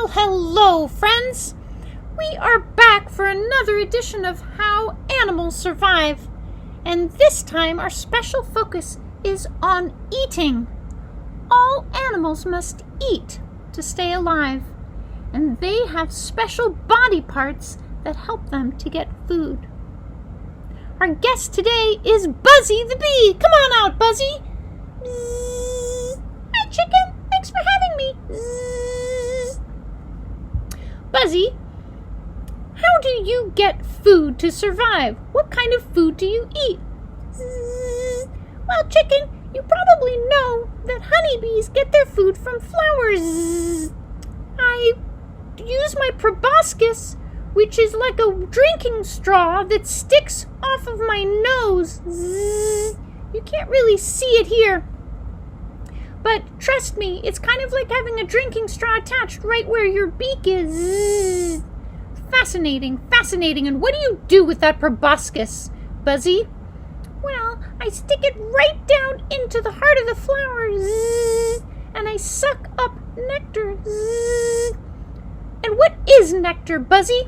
Well, hello, friends! We are back for another edition of How Animals Survive. And this time our special focus is on eating. All animals must eat to stay alive. And they have special body parts that help them to get food. Our guest today is Buzzy the Bee. Come on out, Buzzy! Bzzz. Hi, chicken! Thanks for having me! Bzzz. Buzzy, how do you get food to survive? What kind of food do you eat? Bzzz. Well, chicken, you probably know that honeybees get their food from flowers. Bzzz. I use my proboscis, which is like a drinking straw that sticks off of my nose. Bzzz. You can't really see it here. But trust me, it's kind of like having a drinking straw attached right where your beak is. Zzz. Fascinating, fascinating. And what do you do with that proboscis, Buzzy? Well, I stick it right down into the heart of the flower. Zzz. And I suck up nectar. Zzz. And what is nectar, Buzzy?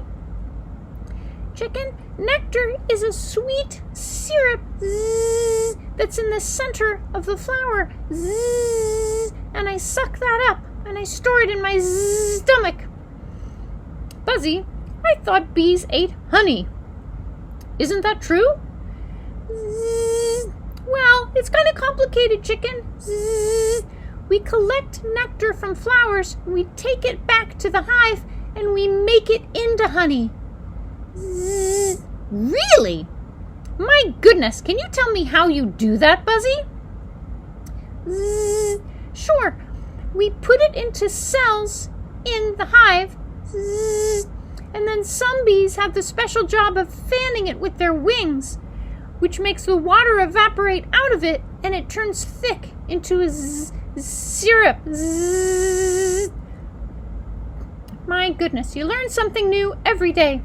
Chicken, nectar is a sweet syrup zzz, that's in the center of the flower. Zzz, and I suck that up and I store it in my stomach. Buzzy, I thought bees ate honey. Isn't that true? Zzz, well, it's kind of complicated, chicken. Zzz, we collect nectar from flowers, we take it back to the hive, and we make it into honey. Zzz. Really? My goodness, can you tell me how you do that, Buzzy? Zzz. Sure. We put it into cells in the hive, zzz, and then some bees have the special job of fanning it with their wings, which makes the water evaporate out of it, and it turns thick into a syrup. Zzz. My goodness, you learn something new every day.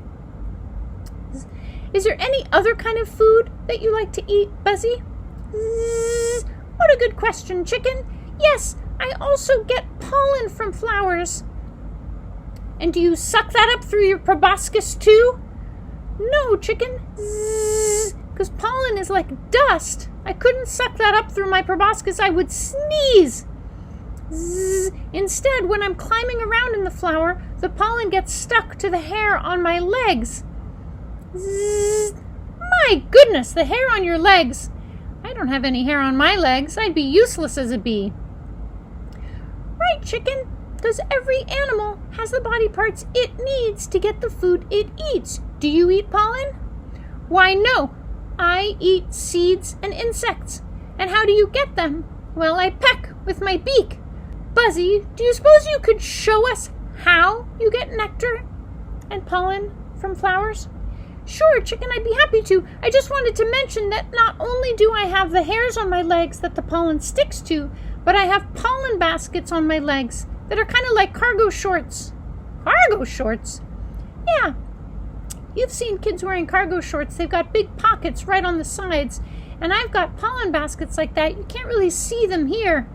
Is there any other kind of food that you like to eat, Buzzy? Zzz, what a good question, chicken. Yes, I also get pollen from flowers. And do you suck that up through your proboscis too? No, chicken. Because pollen is like dust. I couldn't suck that up through my proboscis. I would sneeze. Zzz. Instead, when I'm climbing around in the flower, the pollen gets stuck to the hair on my legs. Zzz. My goodness, the hair on your legs. I don't have any hair on my legs. I'd be useless as a bee. Right, chicken, because every animal has the body parts it needs to get the food it eats. Do you eat pollen? Why, no. I eat seeds and insects. And how do you get them? Well, I peck with my beak. Buzzy, do you suppose you could show us how you get nectar and pollen from flowers? Sure, chicken, I'd be happy to. I just wanted to mention that not only do I have the hairs on my legs that the pollen sticks to, but I have pollen baskets on my legs that are kind of like cargo shorts. Cargo shorts? Yeah. You've seen kids wearing cargo shorts. They've got big pockets right on the sides. And I've got pollen baskets like that. You can't really see them here.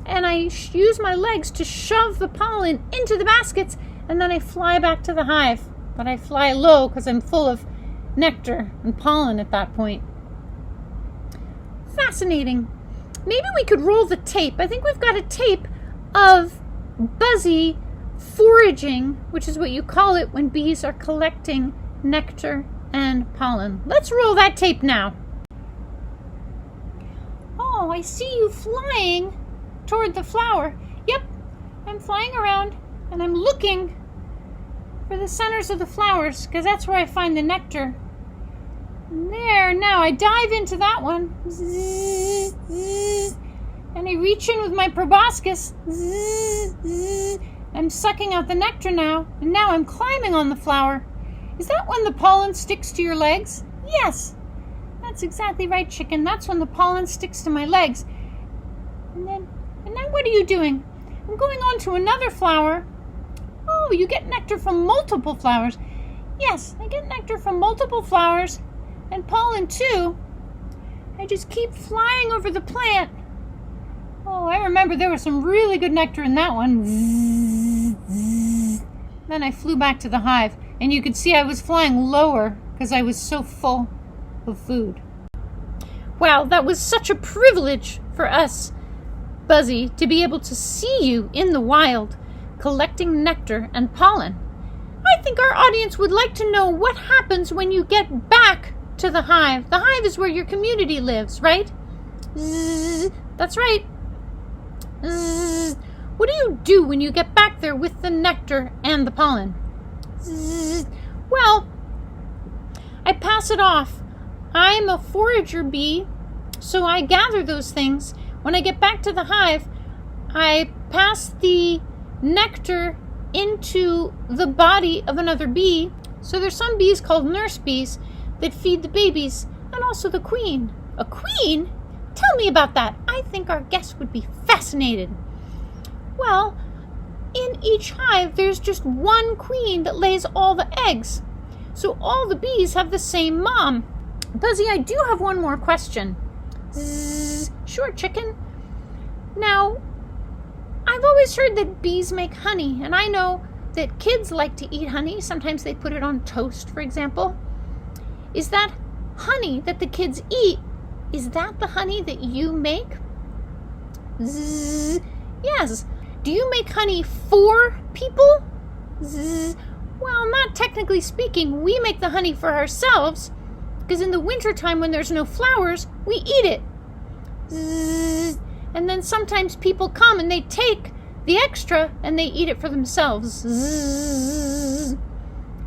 And I use my legs to shove the pollen into the baskets, and then I fly back to the hive. But I fly low because I'm full of nectar and pollen at that point. Fascinating. Maybe we could roll the tape. I think we've got a tape of Buzzy foraging, which is what you call it when bees are collecting nectar and pollen. Let's roll that tape now. Oh, I see you flying toward the flower. Yep, I'm flying around and I'm looking for the centers of the flowers, because that's where I find the nectar. And there, now I dive into that one. Zzz, zzz, and I reach in with my proboscis. Zzz, zzz. I'm sucking out the nectar now, and now I'm climbing on the flower. Is that when the pollen sticks to your legs? Yes, that's exactly right, chicken. That's when the pollen sticks to my legs. And now what are you doing? I'm going on to another flower. Oh, you get nectar from multiple flowers. Yes, I get nectar from multiple flowers and pollen too. I just keep flying over the plant. Oh, I remember there was some really good nectar in that one. Zzz, zzz. then I flew back to the hive, and you could see I was flying lower because I was so full of food. Wow, that was such a privilege for us, Buzzy, to be able to see you in the wild, collecting nectar and pollen. I think our audience would like to know what happens when you get back to the hive. The hive is where your community lives, right? Zzz, that's right. Zzz. What do you do when you get back there with the nectar and the pollen? Zzz. Well, I pass it off. I'm a forager bee, so I gather those things. When I get back to the hive, I pass the nectar into the body of another bee. So there's some bees called nurse bees that feed the babies, and also the queen. A queen? Tell me about that. I think our guests would be fascinated. Well, in each hive, there's just one queen that lays all the eggs. So all the bees have the same mom. Buzzy, I do have one more question. Zzz, sure, chicken. Now, I've always heard that bees make honey, and I know that kids like to eat honey. Sometimes they put it on toast, for example. Is that honey that the kids eat, is that the honey that you make? Zzz, yes. Do you make honey for people? Zzz, well, not technically speaking. We make the honey for ourselves, because in the wintertime when there's no flowers, we eat it. Zzz, and then sometimes people come and they take the extra and they eat it for themselves. Zzz.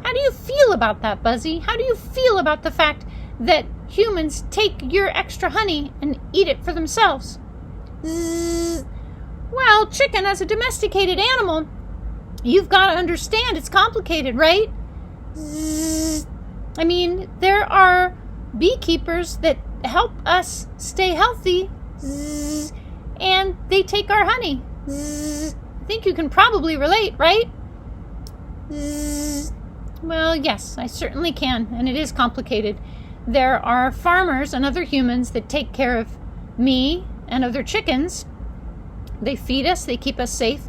How do you feel about that, Buzzy? How do you feel about the fact that humans take your extra honey and eat it for themselves? Zzz. Well, chicken, as a domesticated animal, you've got to understand it's complicated, right? Zzz. I mean, there are beekeepers that help us stay healthy, zzz, and they take our honey. Zzz. I think you can probably relate, right? Zzz. Well, yes, I certainly can, and it is complicated. There are farmers and other humans that take care of me and other chickens. They feed us, they keep us safe,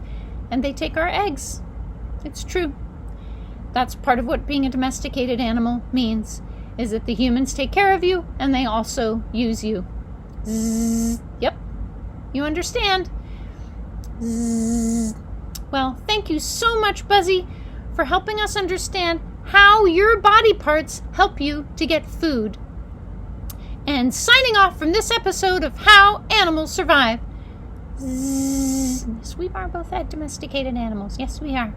and they take our eggs. It's true. That's part of what being a domesticated animal means, is that the humans take care of you and they also use you. Zzz. Yep. You understand. Zzz. Well, thank you so much, Buzzy, for helping us understand how your body parts help you to get food. And signing off from this episode of How Animals Survive. Zzz. Yes, we are both domesticated animals. Yes, we are.